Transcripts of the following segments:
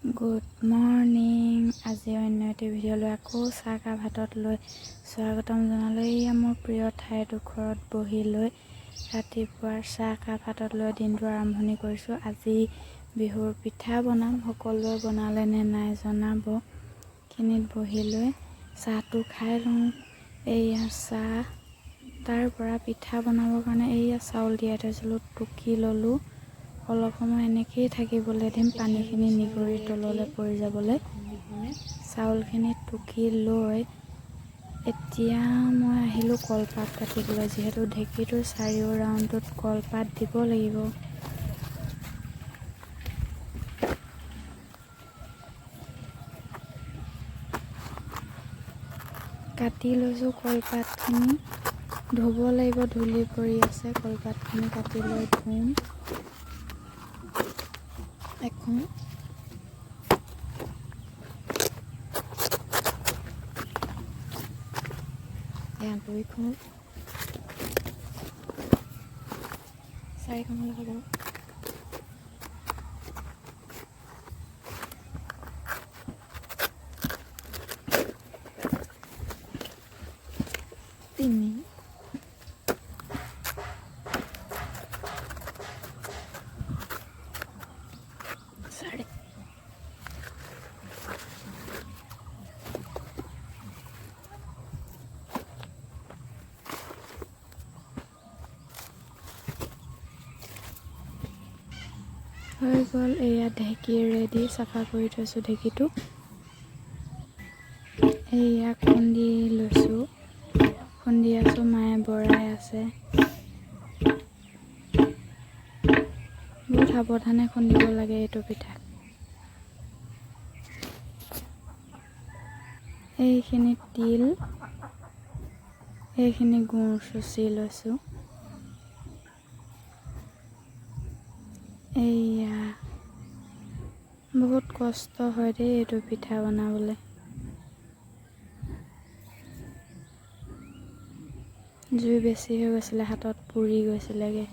Good morning. আজি অন্য এটি ভিডিঅ' লৈ আকৌ চাহকাপ হাতত লৈ স্বাগতম জনালোঁ। এয়া মোৰ প্ৰিয় ঠাইডোখৰত বহি লৈ ৰাতিপুৱাৰ চাহকাপ হাতত লৈ দিনটো আৰম্ভণি কৰিছোঁ। আজি বিহুৰ পিঠা বনাম, সকলোৱে বনালে নে নাই জনাব। খিনিত বহি লৈ চাহটো খাই লওঁ। এয়া চাহ, তাৰ পৰা পিঠা বনাবৰ কাৰণে এয়া চাউল তিয়াই থৈছিলোঁ, টুকি ল'লোঁ। অলপ সময় এনেকৈয়ে থাকিবলৈ দিম, পানীখিনি নিগৰি তললৈ পৰি যাবলৈ। চাউলখিনি টুকি লৈ এতিয়া মই আহিলোঁ কলপাত কাটিবলৈ, যিহেতু ঢেঁকীটোৰ চাৰিও ৰাউণ্ডটোত কলপাত দিব লাগিব। কাটি লৈছোঁ কলপাতখিনি, ধুব লাগিব, ধূলি পৰি আছে। কলপাতখিনি কাটি লৈ ধুম এখন। দুইখন, চাৰিখন হ'লে হ'ব। তিনি, চাৰি, হৈ গ'ল। এয়া ঢেঁকী ৰেডি, চাফা কৰি থৈছোঁ ঢেঁকীটো। এয়া খুন্দি লৈছোঁ, খুন্দি আছোঁ, মায়ে বৰাই আছে। বহুত সাৱধানে খুন্দিব লাগে এইটো পিঠা। এইখিনি তিল, এইখিনি গুড় চুচি লৈছোঁ। এয়া বহুত কষ্ট হয় দেই এইটো পিঠা বনাবলৈ। জুই বেছি হৈ গৈছিলে, হাতত পুৰি গৈছিলেগৈ।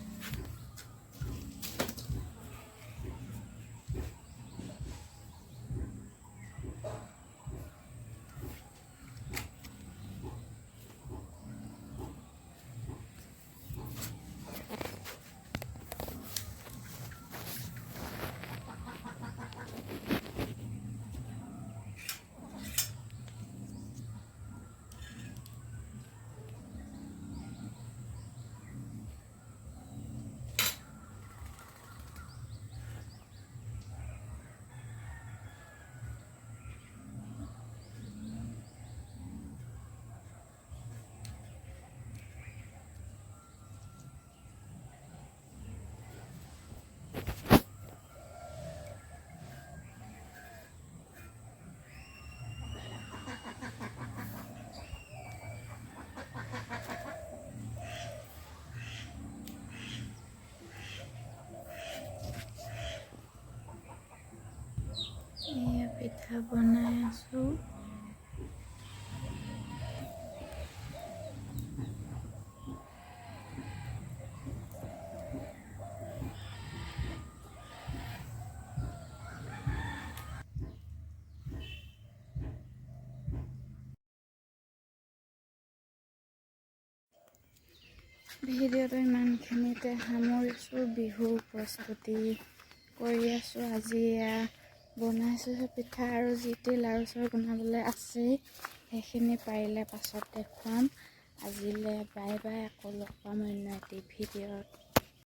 এয়া পিঠা বনাই আছোঁ। ভিডিঅ'টো ইমানখিনিতে সামৰিছোঁ। বিহু প্ৰস্তুতি কৰি আছোঁ। আজি এয়া বনাইছোঁ পিঠা, আৰু যি টি লাৰু চাৰু বনাবলৈ আছেই, সেইখিনি পাৰিলে পাছত দেখুৱাম। আজিলৈ বাই বাই, আকৌ লগ পাম অন্য এটি ভিডিঅ'ত।